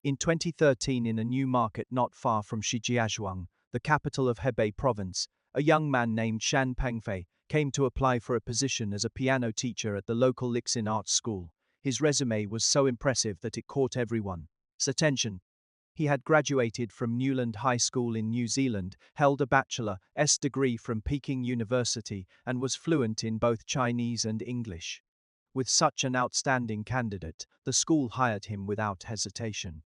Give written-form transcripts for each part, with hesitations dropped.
In 2013, in a new market not far from Shijiazhuang, the capital of Hebei province, a young man named Shan Pengfei came to apply for a position as a piano teacher at the local Lixin Arts School. His resume was so impressive that it caught everyone's attention. He had graduated from Newland High School in New Zealand, held a bachelor's degree from Peking University, and was fluent in both Chinese and English. With such an outstanding candidate, the school hired him without hesitation.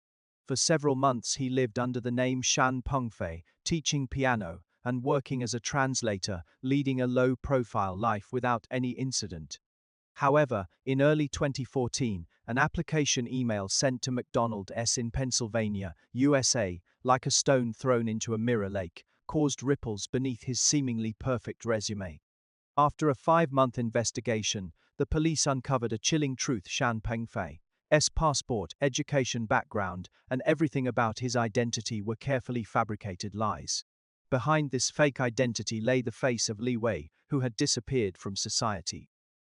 For several months he lived under the name Shan Pengfei, teaching piano and working as a translator, leading a low-profile life without any incident. However, in early 2014, an application email sent to McDonald's in Pennsylvania, USA, like a stone thrown into a mirror lake, caused ripples beneath his seemingly perfect resume. After a 5-month investigation, the police uncovered a chilling truth: Shan Pengfei's passport, education background, and everything about his identity were carefully fabricated lies. Behind this fake identity lay the face of Li Wei, who had disappeared from society.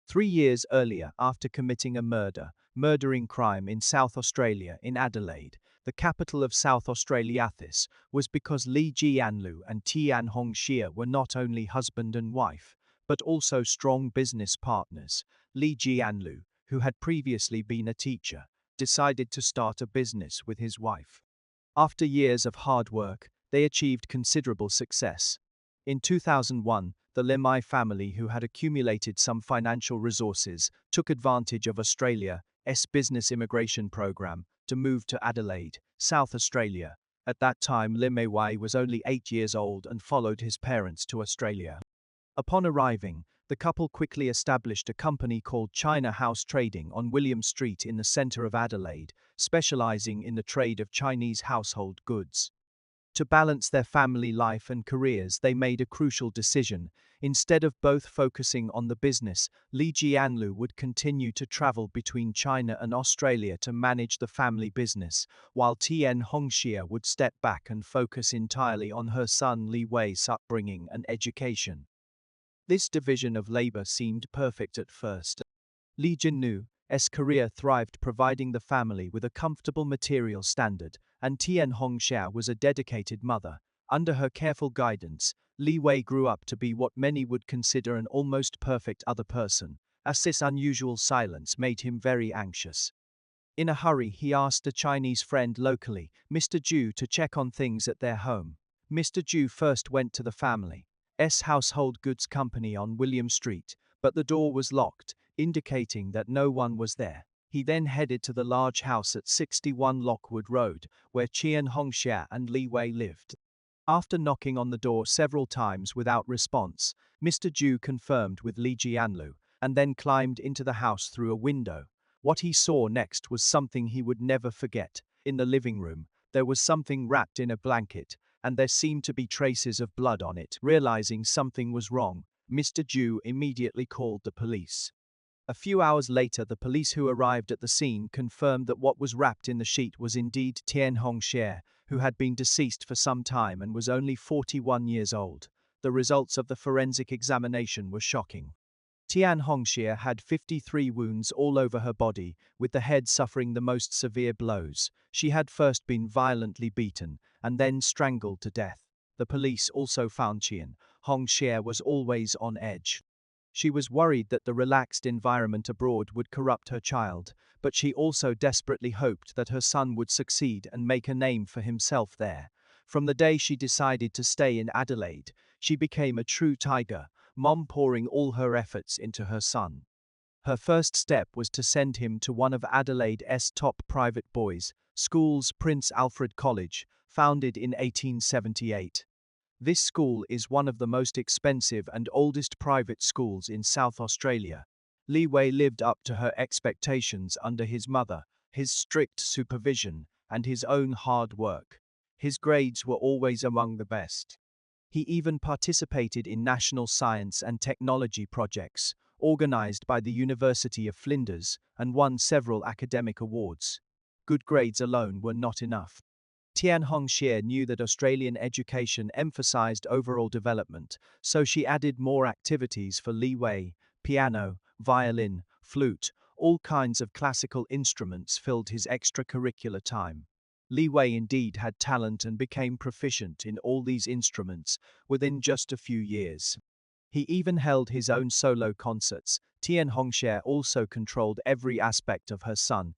3 years earlier, after committing a murdering crime in South Australia in Adelaide, the capital of South Australia, this was because Li Jianlu and Tian Hongxie were not only husband and wife, but also strong business partners. Li Jianlu, who had previously been a teacher, decided to start a business with his wife. After years of hard work, they achieved considerable success. In 2001, the Lemai family, who had accumulated some financial resources, took advantage of Australia's business immigration program to move to Adelaide, South Australia. At that time, Lemai was only 8 years old and followed his parents to Australia. Upon arriving, the couple quickly established a company called China House Trading on William Street in the centre of Adelaide, specialising in the trade of Chinese household goods. To balance their family life and careers, they made a crucial decision. Instead of both focusing on the business, Li Jianlu would continue to travel between China and Australia to manage the family business, while Tian Hongxie would step back and focus entirely on her son Li Wei's upbringing and education. This division of labor seemed perfect at first. Li Jianlu's career thrived, providing the family with a comfortable material standard, and Tian Hongxie was a dedicated mother. Under her careful guidance, Li Wei grew up to be what many would consider an almost perfect other person, as this unusual silence made him very anxious. In a hurry, he asked a Chinese friend locally, Mr. Zhu, to check on things at their home. Mr. Zhu first went to the family's household goods company on William Street, but the door was locked, indicating that no one was there. He then headed to the large house at 61 Lockwood Road, where Tian Hongxie and Li Wei lived. After knocking on the door several times without response, Mr. Zhu confirmed with Li Jianlu, and then climbed into the house through a window. What he saw next was something he would never forget. In the living room, there was something wrapped in a blanket, and there seemed to be traces of blood on it. Realizing something was wrong, Mr. Zhu immediately called the police. A few hours later, the police who arrived at the scene confirmed that what was wrapped in the sheet was indeed Tian Hongxie, who had been deceased for some time and was only 41 years old. The results of the forensic examination were shocking. Tian Hongxie had 53 wounds all over her body, with the head suffering the most severe blows. She had first been violently beaten and then strangled to death. The police also found Tian Hongxie was always on edge. She was worried that the relaxed environment abroad would corrupt her child, but she also desperately hoped that her son would succeed and make a name for himself there. From the day she decided to stay in Adelaide, she became a true tiger, mom pouring all her efforts into her son. Her first step was to send him to one of Adelaide's top private boys' schools, Prince Alfred College, founded in 1878. This school is one of the most expensive and oldest private schools in South Australia. Li Wei lived up to her expectations under his mother, his strict supervision, and his own hard work. His grades were always among the best. He even participated in national science and technology projects, organized by the University of Flinders, and won several academic awards. Good grades alone were not enough. Tian Hongxie knew that Australian education emphasized overall development, so she added more activities for Li Wei: piano, violin, flute, all kinds of classical instruments filled his extracurricular time. Li Wei indeed had talent and became proficient in all these instruments within just a few years. He even held his own solo concerts. Tian Hongxie also controlled every aspect of her son's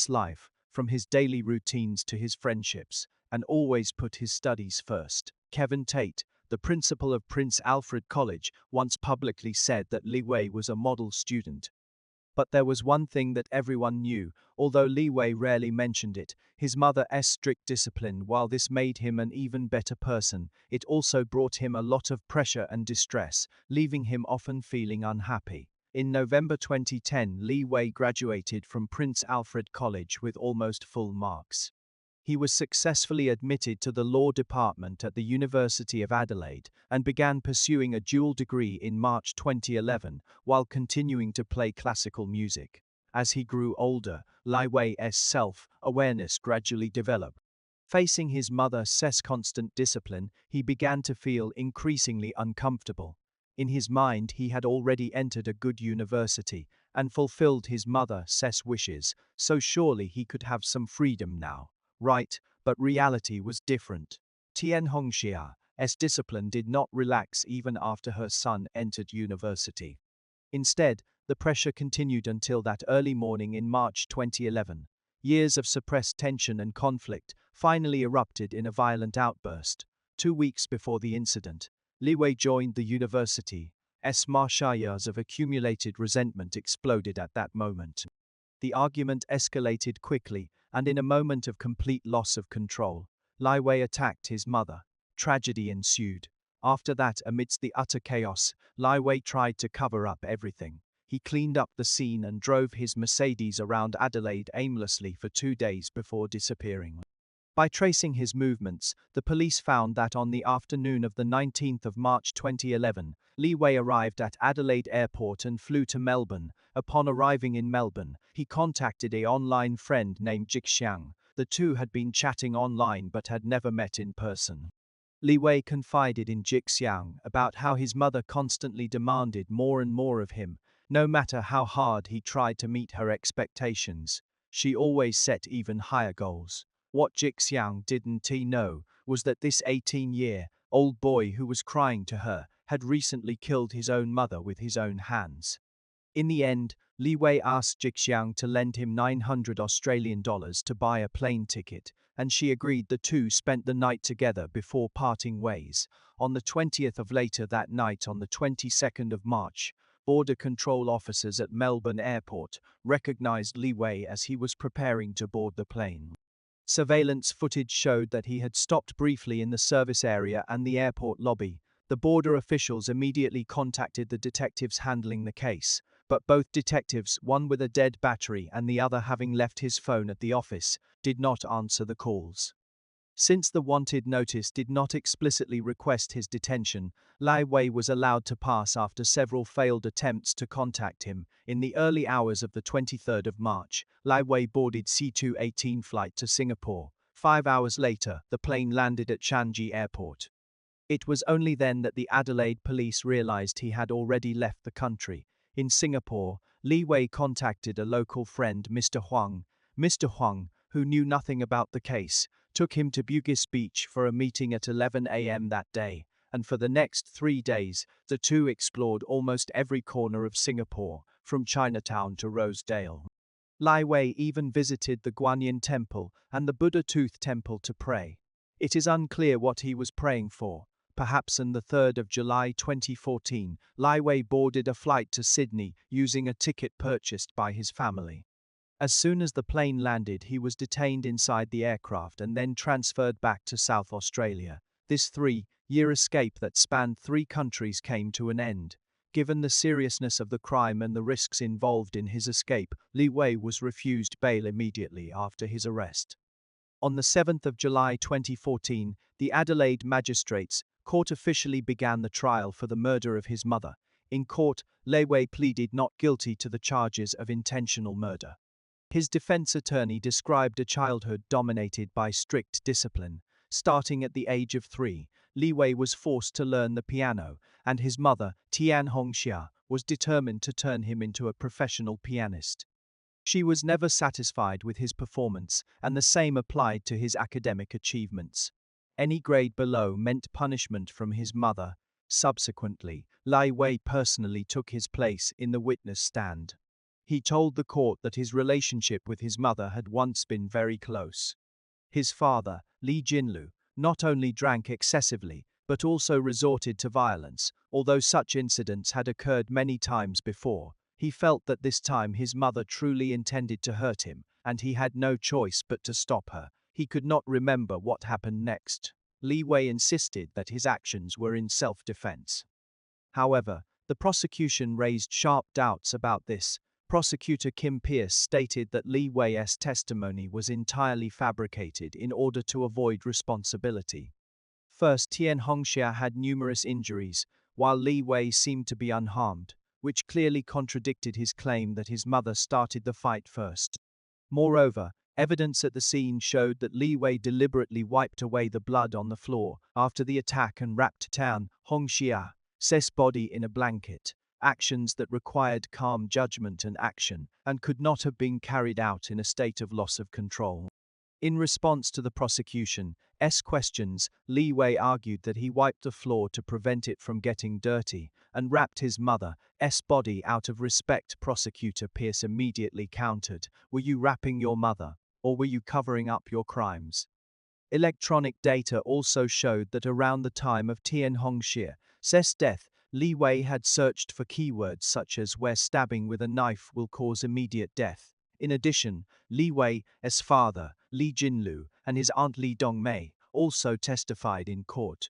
life, from his daily routines to his friendships, and always put his studies first. Kevin Tate, the principal of Prince Alfred College, once publicly said that Li Wei was a model student. But there was one thing that everyone knew, although Li Wei rarely mentioned it: his mother's strict discipline. While this made him an even better person, it also brought him a lot of pressure and distress, leaving him often feeling unhappy. In November 2010, Li Wei graduated from Prince Alfred College with almost full marks. He was successfully admitted to the law department at the University of Adelaide and began pursuing a dual degree in March 2011 while continuing to play classical music. As he grew older, Li Wei's self-awareness gradually developed. Facing his mother's constant discipline, he began to feel increasingly uncomfortable. In his mind, he had already entered a good university and fulfilled his mother's wishes, so surely he could have some freedom now. Right, but reality was different. Tian Hongxia's discipline did not relax even after her son entered university. Instead, the pressure continued until that early morning in March 2011. Years of suppressed tension and conflict finally erupted in a violent outburst. 2 weeks before the incident, Li Wei joined the university. Years of accumulated resentment exploded at that moment. The argument escalated quickly, and in a moment of complete loss of control, Li Wei attacked his mother. Tragedy ensued. After that, amidst the utter chaos, Li Wei tried to cover up everything. He cleaned up the scene and drove his Mercedes around Adelaide aimlessly for 2 days before disappearing. By tracing his movements, the police found that on the afternoon of the 19th of March 2011, Li Wei arrived at Adelaide Airport and flew to Melbourne. Upon arriving in Melbourne, he contacted an online friend named Jixiang. The two had been chatting online but had never met in person. Li Wei confided in Jixiang about how his mother constantly demanded more and more of him. No matter how hard he tried to meet her expectations, she always set even higher goals. What Jixiang didn't know was that this 18-year-old boy who was crying to her had recently killed his own mother with his own hands. In the end, Li Wei asked Jixiang to lend him $900 to buy a plane ticket, and she agreed. The two spent the night together before parting ways. On the 20th of later that night, on the 22nd of March, border control officers at Melbourne Airport recognized Li Wei as he was preparing to board the plane. Surveillance footage showed that he had stopped briefly in the service area and the airport lobby. The border officials immediately contacted the detectives handling the case, but both detectives, one with a dead battery and the other having left his phone at the office, did not answer the calls. Since the wanted notice did not explicitly request his detention, Li Wei was allowed to pass after several failed attempts to contact him. In the early hours of the 23rd of March, Li Wei boarded C-218 flight to Singapore. 5 hours later, the plane landed at Changi Airport. It was only then that the Adelaide police realized he had already left the country. In Singapore, Li Wei contacted a local friend, Mr. Huang. Mr. Huang, who knew nothing about the case, took him to Bugis Beach for a meeting at 11 a.m. that day, and for the next 3 days, the two explored almost every corner of Singapore, from Chinatown to Rosedale. Li Wei even visited the Guanyin Temple and the Buddha Tooth Temple to pray. It is unclear what he was praying for. Perhaps on the 3rd of July 2014, Li Wei boarded a flight to Sydney using a ticket purchased by his family. As soon as the plane landed, he was detained inside the aircraft and then transferred back to South Australia. This 3-year escape that spanned 3 countries came to an end. Given the seriousness of the crime and the risks involved in his escape, Li Wei was refused bail immediately after his arrest. On the 7th of July 2014, the Adelaide Magistrates' Court officially began the trial for the murder of his mother. In court, Li Wei pleaded not guilty to the charges of intentional murder. His defense attorney described a childhood dominated by strict discipline. Starting at the age of 3, Li Wei was forced to learn the piano, and his mother, Tian Hongxia, was determined to turn him into a professional pianist. She was never satisfied with his performance, and the same applied to his academic achievements. Any grade below meant punishment from his mother. Subsequently, Lai Wei personally took his place in the witness stand. He told the court that his relationship with his mother had once been very close. His father, Li Jinlu, not only drank excessively, but also resorted to violence. Although such incidents had occurred many times before, he felt that this time his mother truly intended to hurt him, and he had no choice but to stop her. He could not remember what happened next. Li Wei insisted that his actions were in self-defense. However, the prosecution raised sharp doubts about this. Prosecutor Kim Pierce stated that Li Wei's testimony was entirely fabricated in order to avoid responsibility. First, Tian Hongxia had numerous injuries, while Li Wei seemed to be unharmed, which clearly contradicted his claim that his mother started the fight first. Moreover, evidence at the scene showed that Li Wei deliberately wiped away the blood on the floor after the attack and wrapped Tian Hongxia's body in a blanket, actions that required calm judgment and action and could not have been carried out in a state of loss of control. In response to the prosecution's questions, Li Wei argued that he wiped the floor to prevent it from getting dirty and wrapped his mother's body out of respect. Prosecutor Pierce immediately countered, "Were you wrapping your mother, or were you covering up your crimes?" Electronic data also showed that around the time of Tian Hongxia's death, Li Wei had searched for keywords such as "where stabbing with a knife will cause immediate death." In addition, Li Wei's father, Li Jinlu, and his aunt Li Dongmei also testified in court.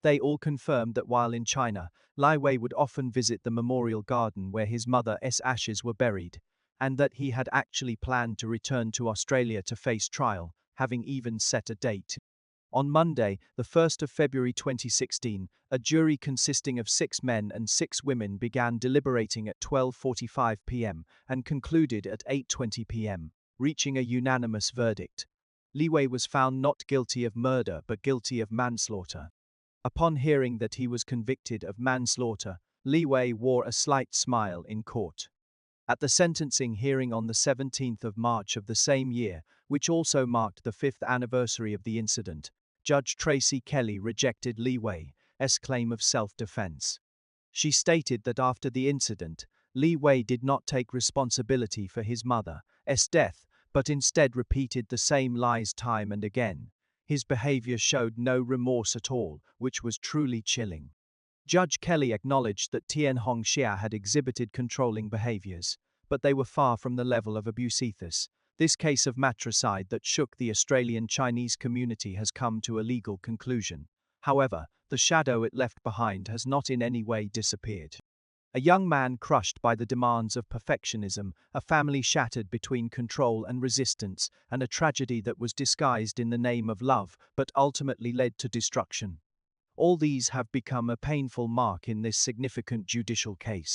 They all confirmed that while in China, Li Wei would often visit the memorial garden where his mother's ashes were buried, and that he had actually planned to return to Australia to face trial, having even set a date. On Monday, the 1st of February 2016, a jury consisting of 6 men and 6 women began deliberating at 12:45 p.m. and concluded at 8:20 p.m., reaching a unanimous verdict. Li Wei was found not guilty of murder but guilty of manslaughter. Upon hearing that he was convicted of manslaughter, Li Wei wore a slight smile in court. At the sentencing hearing on the 17th of March of the same year, which also marked the 5th anniversary of the incident, Judge Tracy Kelly rejected Li Wei's claim of self-defense. She stated that after the incident, Li Wei did not take responsibility for his mother's death, but instead repeated the same lies time and again. His behavior showed no remorse at all, which was truly chilling. Judge Kelly acknowledged that Tian Hongxia had exhibited controlling behaviors, but they were far from the level of abuse ethos. This case of matricide that shook the Australian Chinese community has come to a legal conclusion. However, the shadow it left behind has not in any way disappeared. A young man crushed by the demands of perfectionism, a family shattered between control and resistance, and a tragedy that was disguised in the name of love but ultimately led to destruction. All these have become a painful mark in this significant judicial case.